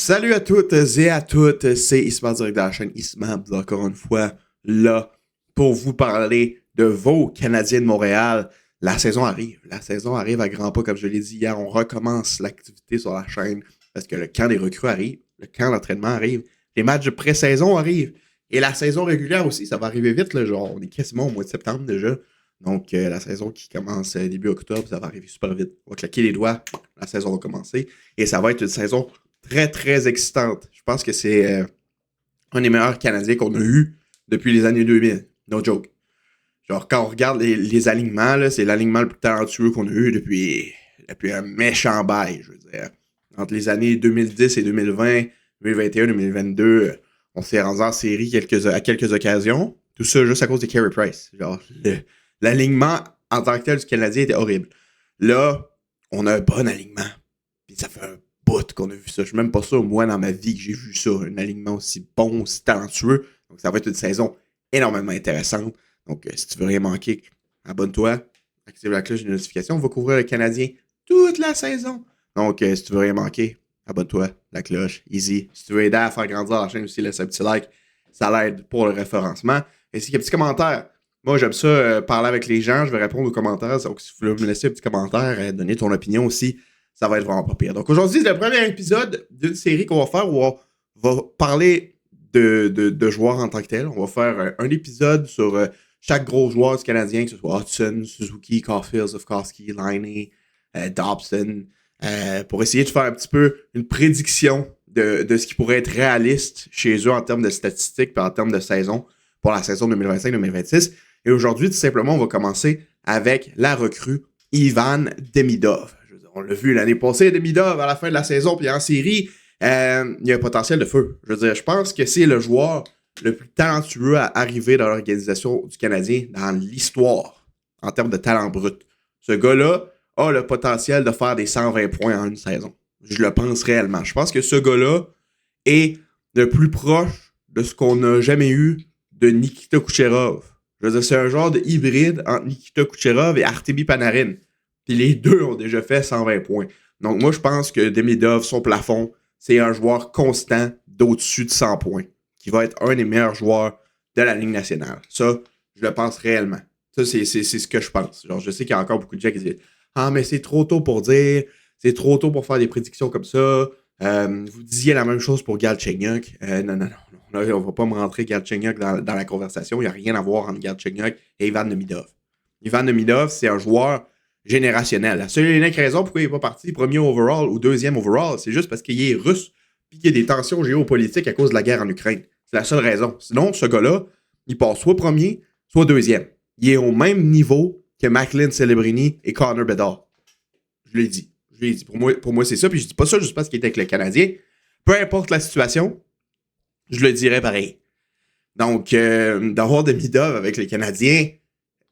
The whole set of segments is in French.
Salut à toutes et à toutes, c'est Isma direct de la chaîne Isma, encore une fois là pour vous parler de vos Canadiens de Montréal. La saison arrive à grands pas, comme je l'ai dit hier, on recommence l'activité sur la chaîne parce que le camp des recrues arrive, le camp d'entraînement arrive, les matchs de pré-saison arrivent et la saison régulière aussi, ça va arriver vite, là, genre on est quasiment au mois de septembre déjà. Donc la saison qui commence début octobre, ça va arriver super vite. On va claquer les doigts, la saison va commencer et ça va être une saison très, très excitante. Je pense que c'est un des meilleurs Canadiens qu'on a eu depuis les années 2000. No joke. Genre, quand on regarde les alignements, là, c'est l'alignement le plus talentueux qu'on a eu depuis un méchant bail, je veux dire. Entre les années 2010 et 2020, 2021, 2022, on s'est rendu en série à quelques occasions. Tout ça juste à cause de Carey Price. Genre, l'alignement en tant que tel du Canadien était horrible. Là, on a un bon alignement. Puis ça fait un bout qu'on a vu ça. Je suis même pas sûr, moi, dans ma vie, que j'ai vu ça. Un alignement aussi bon, aussi talentueux. Donc, ça va être une saison énormément intéressante. Donc, si tu veux rien manquer, abonne-toi, active la cloche de notification. On va couvrir le Canadien toute la saison. Donc, si tu veux rien manquer, abonne-toi, la cloche, easy. Si tu veux aider à faire grandir la chaîne aussi, laisse un petit like. Ça l'aide pour le référencement. Ainsi qu'un petit commentaire. Moi, j'aime ça, parler avec les gens. Je vais répondre aux commentaires. Donc, si vous voulez me laisser un petit commentaire, donner ton opinion aussi, ça va être vraiment pas pire. Donc, aujourd'hui, c'est le premier épisode d'une série qu'on va faire où on va parler de joueurs en tant que tels. On va faire un épisode sur chaque gros joueur du Canadien, que ce soit Hudson, Suzuki, Caulfield, Safkowski, Laine, Dobson, pour essayer de faire un petit peu une prédiction de ce qui pourrait être réaliste chez eux en termes de statistiques et en termes de saison pour la saison 2025-2026. Et aujourd'hui, tout simplement, on va commencer avec la recrue Ivan Demidov. On l'a vu l'année passée, Demidov, à la fin de la saison, puis en série, il y a un potentiel de feu. Je veux dire, je pense que c'est le joueur le plus talentueux à arriver dans l'organisation du Canadien dans l'histoire, en termes de talent brut. Ce gars-là a le potentiel de faire des 120 points en une saison. Je le pense réellement. Je pense que ce gars-là est le plus proche de ce qu'on n'a jamais eu de Nikita Kucherov. Je veux dire, c'est un genre de hybride entre Nikita Kucherov et Artemi Panarin. Puis les deux ont déjà fait 120 points. Donc moi, je pense que Demidov, son plafond, c'est un joueur constant d'au-dessus de 100 points, qui va être un des meilleurs joueurs de la Ligue nationale. Ça, je le pense réellement. Ça, c'est ce que je pense. Genre, je sais qu'il y a encore beaucoup de gens qui disent « Ah, mais c'est trop tôt pour dire, c'est trop tôt pour faire des prédictions comme ça. Vous disiez la même chose pour Galchenyuk. Non. Là, on va pas me rentrer Galchenyuk dans la conversation. Il n'y a rien à voir entre Galchenyuk et Ivan Demidov. Ivan Demidov, c'est un joueur générationnel. La seule et unique raison pourquoi il n'est pas parti premier overall ou deuxième overall, c'est juste parce qu'il est russe et qu'il y a des tensions géopolitiques à cause de la guerre en Ukraine. C'est la seule raison. Sinon, ce gars-là, il passe soit premier, soit deuxième. Il est au même niveau que Macklin Celebrini et Connor Bedard. Je l'ai dit. Pour moi, c'est ça. Puis je dis pas ça juste parce qu'il était avec le Canadien. Peu importe la situation, je le dirais pareil. Donc, d'avoir Demidov avec les Canadiens,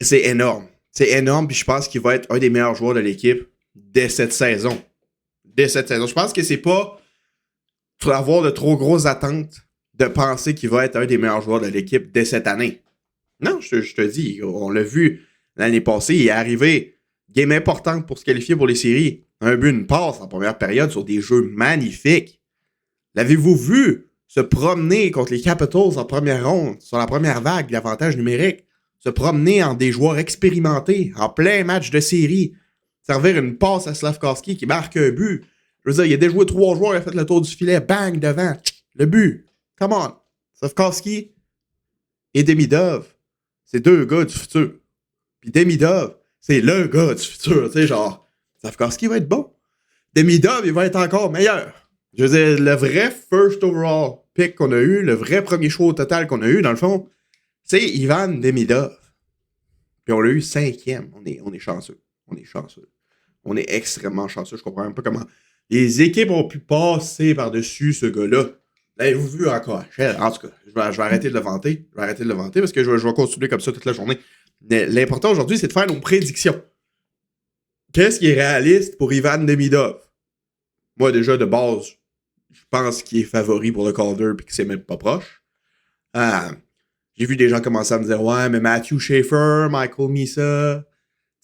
c'est énorme. C'est énorme, puis je pense qu'il va être un des meilleurs joueurs de l'équipe dès cette saison. Je pense que c'est pas pour avoir de trop grosses attentes de penser qu'il va être un des meilleurs joueurs de l'équipe dès cette année. Non, je te dis, on l'a vu l'année passée, il est arrivé, game importante pour se qualifier pour les séries. Un but, une passe en première période sur des jeux magnifiques. L'avez-vous vu se promener contre les Capitals en première ronde, sur la première vague, l'avantage numérique? Se promener en des joueurs expérimentés, en plein match de série, servir une passe à Slavkovski qui marque un but. Je veux dire, il a déjoué 3 joueurs, il a fait le tour du filet, bang, devant, le but. Come on. Slavkovski et Demidov, c'est 2 gars du futur. Puis Demidov, c'est le gars du futur. Tu sais, genre, Slavkovski va être bon. Demidov, il va être encore meilleur. Je veux dire, le vrai first overall pick qu'on a eu, le vrai premier choix au total qu'on a eu, dans le fond, c'est Ivan Demidov. Puis on l'a eu 5e. On est chanceux. On est extrêmement chanceux. Je comprends même pas comment les équipes ont pu passer par-dessus ce gars-là. L'avez-vous vu encore? En tout cas, je vais arrêter de le vanter. Parce que je vais continuer comme ça toute la journée. Mais l'important aujourd'hui, c'est de faire nos prédictions. Qu'est-ce qui est réaliste pour Ivan Demidov? Moi, déjà, de base, je pense qu'il est favori pour le Calder et que c'est même pas proche. J'ai vu des gens commencer à me dire « Ouais, mais Matthew Schaefer, Michael Misa,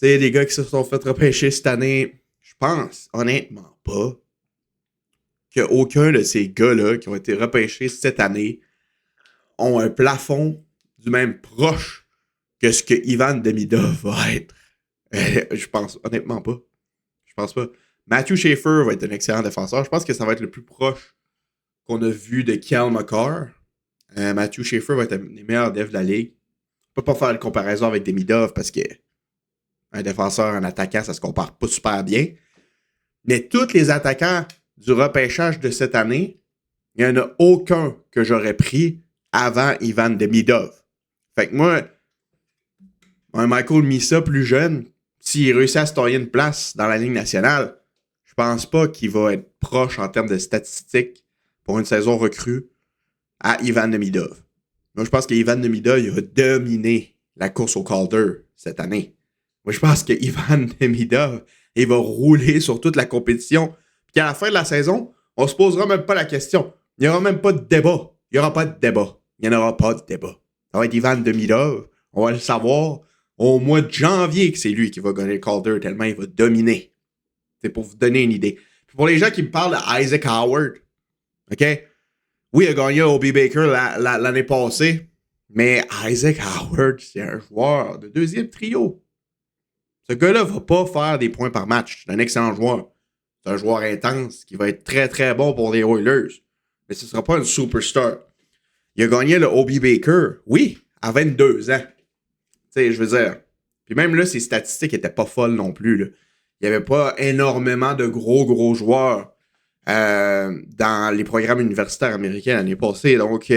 tu sais, des gars qui se sont fait repêcher cette année. » Je pense honnêtement pas qu'aucun de ces gars-là qui ont été repêchés cette année ont un plafond du même proche que ce que Ivan Demidov va être. Je pense honnêtement pas. Je pense pas. Matthew Schaefer va être un excellent défenseur. Je pense que ça va être le plus proche qu'on a vu de Kyle McCarr. Matthew Schaefer va être un des meilleurs devs de la ligue. On peut pas faire une comparaison avec Demidov parce que un défenseur, un attaquant, ça se compare pas super bien. Mais tous les attaquants du repêchage de cette année, il n'y en a aucun que j'aurais pris avant Ivan Demidov. Fait que moi, un Michael Misa plus jeune, s'il réussit à se tailler une place dans la Ligue nationale, je pense pas qu'il va être proche en termes de statistiques pour une saison recrue à Ivan Demidov. Moi, je pense qu'Ivan Demidov, il va dominer la course au Calder cette année. Moi, je pense que Ivan Demidov, il va rouler sur toute la compétition. Puis à la fin de la saison, on se posera même pas la question. Il n'y aura même pas de débat. Il n'y aura pas de débat. Il n'y en aura pas de débat. Ça va être Ivan Demidov. On va le savoir au mois de janvier que c'est lui qui va gagner le Calder tellement il va dominer. C'est pour vous donner une idée. Puis pour les gens qui me parlent d'Isaac Howard, OK? Oui, il a gagné O.B. Baker l'année passée, mais Isaac Howard, c'est un joueur de deuxième trio. Ce gars-là va pas faire des points par match. C'est un excellent joueur. C'est un joueur intense qui va être très, très bon pour les Oilers. Mais ce ne sera pas un superstar. Il a gagné le O.B. Baker, oui, à 22 ans. Tu sais, je veux dire. Puis même là, ses statistiques n'étaient pas folles non plus. Là. Il n'y avait pas énormément de gros joueurs dans les programmes universitaires américains l'année passée. Donc,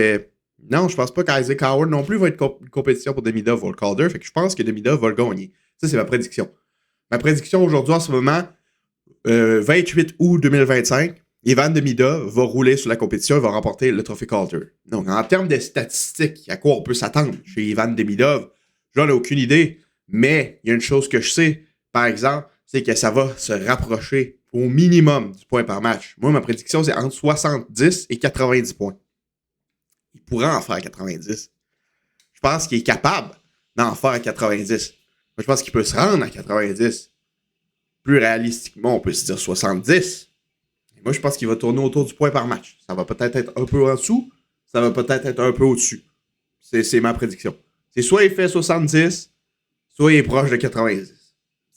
non, je pense pas qu'Isaac Howard non plus va être une compétition pour Demidov ou le Calder. Fait que je pense que Demidov va le gagner. Ça, c'est ma prédiction. Ma prédiction aujourd'hui, en ce moment, 28 août 2025, Ivan Demidov va rouler sur la compétition et va remporter le trophée Calder. Donc, en termes de statistiques, à quoi on peut s'attendre chez Ivan Demidov, j'en ai aucune idée. Mais il y a une chose que je sais, par exemple, c'est que ça va se rapprocher au minimum du point par match. Moi, ma prédiction, c'est entre 70 et 90 points. Il pourrait en faire 90. Je pense qu'il est capable d'en faire 90. Moi, je pense qu'il peut se rendre à 90. Plus réalistiquement, on peut se dire 70. Et moi, je pense qu'il va tourner autour du point par match. Ça va peut-être être un peu en dessous, ça va peut-être être un peu au-dessus. C'est ma prédiction. C'est soit il fait 70, soit il est proche de 90.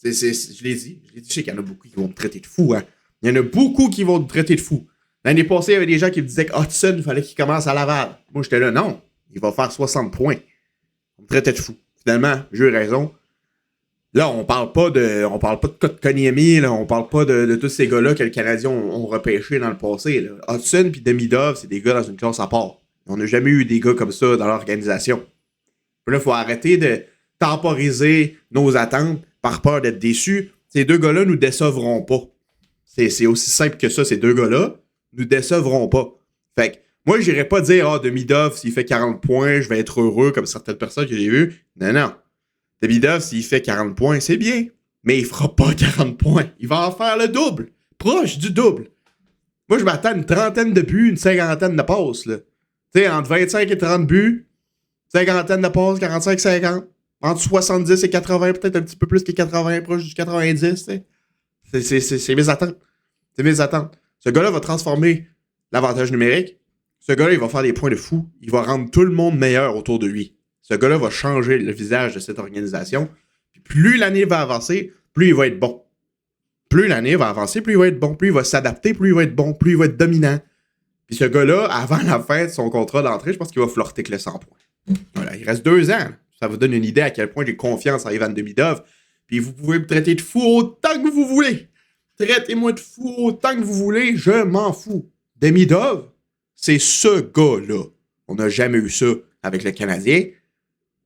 Je l'ai dit. Je sais qu'il y en a beaucoup qui vont me traiter de fou. Hein. Il y en a beaucoup qui vont me traiter de fou. L'année passée, il y avait des gens qui me disaient qu'Hudson, il fallait qu'il commence à Laval. Moi, j'étais là, non. Il va faire 60 points. On me traitait de fou. Finalement, j'ai eu raison. Là, on parle pas de Kotkaniemi, là, on parle pas de tous ces gars-là que les Canadiens ont repêchés dans le passé. Là. Hudson et Demidov, c'est des gars dans une classe à part. On n'a jamais eu des gars comme ça dans l'organisation. Puis là, il faut arrêter de temporiser nos attentes par peur d'être déçus. Ces deux gars-là nous décevront pas. C'est aussi simple que ça, ces deux gars-là nous décevront pas. Fait que moi, j'irais pas dire Demidov, s'il fait 40 points, je vais être heureux comme certaines personnes que j'ai vues. Non. Demidov, s'il fait 40 points, c'est bien. Mais il fera pas 40 points. Il va en faire le double. Proche du double. Moi, je m'attends à une trentaine de buts, une cinquantaine de passes. Tu sais, entre 25 et 30 buts, cinquantaine de passes, 45-50. Entre 70 et 80, peut-être un petit peu plus que 80, proche du 90. C'est mes attentes. C'est mes attentes. Ce gars-là va transformer l'avantage numérique. Ce gars-là, il va faire des points de fou. Il va rendre tout le monde meilleur autour de lui. Ce gars-là va changer le visage de cette organisation. Puis plus l'année va avancer, plus il va être bon. Plus l'année va avancer, plus il va être bon. Plus il va s'adapter, plus il va être bon. Plus il va être dominant. Puis ce gars-là, avant la fin de son contrat d'entrée, je pense qu'il va flirter avec le 100 points. Voilà, il reste 2 ans. Ça vous donne une idée à quel point j'ai confiance en Ivan Demidov. Puis vous pouvez me traiter de fou autant que vous voulez. Traitez-moi de fou autant que vous voulez. Je m'en fous. Demidov, c'est ce gars-là. On n'a jamais eu ça avec le Canadien.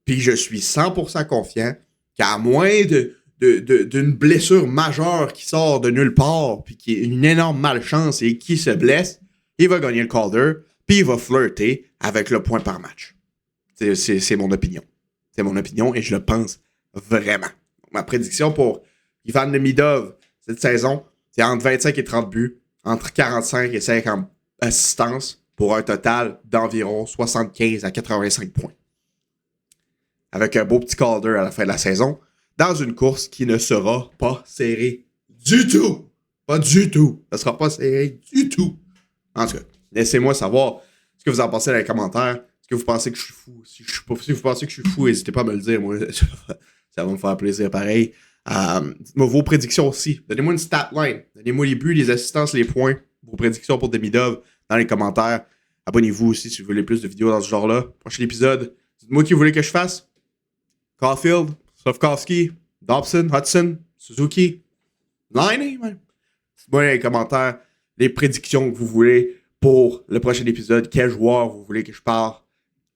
Puis je suis 100% confiant qu'à moins d'une blessure majeure qui sort de nulle part, puis qui est une énorme malchance et qui se blesse, il va gagner le Calder, puis il va flirter avec le point par match. C'est mon opinion. C'est mon opinion et je le pense vraiment. Ma prédiction pour Ivan Demidov cette saison, c'est entre 25 et 30 buts, entre 45 et 50 assistances pour un total d'environ 75 à 85 points. Avec un beau petit Calder à la fin de la saison, dans une course qui ne sera pas serrée du tout. Pas du tout. Ça sera pas serré du tout. En tout cas, laissez-moi savoir ce que vous en pensez dans les commentaires. Est-ce que vous pensez que je suis fou? Si vous pensez que je suis fou, n'hésitez pas à me le dire. Moi, ça va me faire plaisir pareil. Dites-moi vos prédictions aussi. Donnez-moi une stat line. Donnez-moi les buts, les assistances, les points. Vos prédictions pour Demidov dans les commentaires. Abonnez-vous aussi si vous voulez plus de vidéos dans ce genre-là. Prochain épisode. Dites-moi qui vous voulez que je fasse. Caulfield, Slavkovski, Dobson, Hudson, Suzuki, Liney, man. Dites-moi dans les commentaires les prédictions que vous voulez pour le prochain épisode. Quel joueur vous voulez que je parle?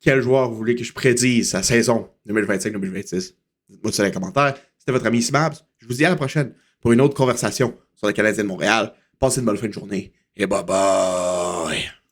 Quel joueur vous voulez que je prédise sa saison 2025-2026? Dites-moi ça dans les commentaires. C'était votre ami Smabs. Je vous dis à la prochaine pour une autre conversation sur le Canadien de Montréal. Passez une bonne fin de journée et bye bye!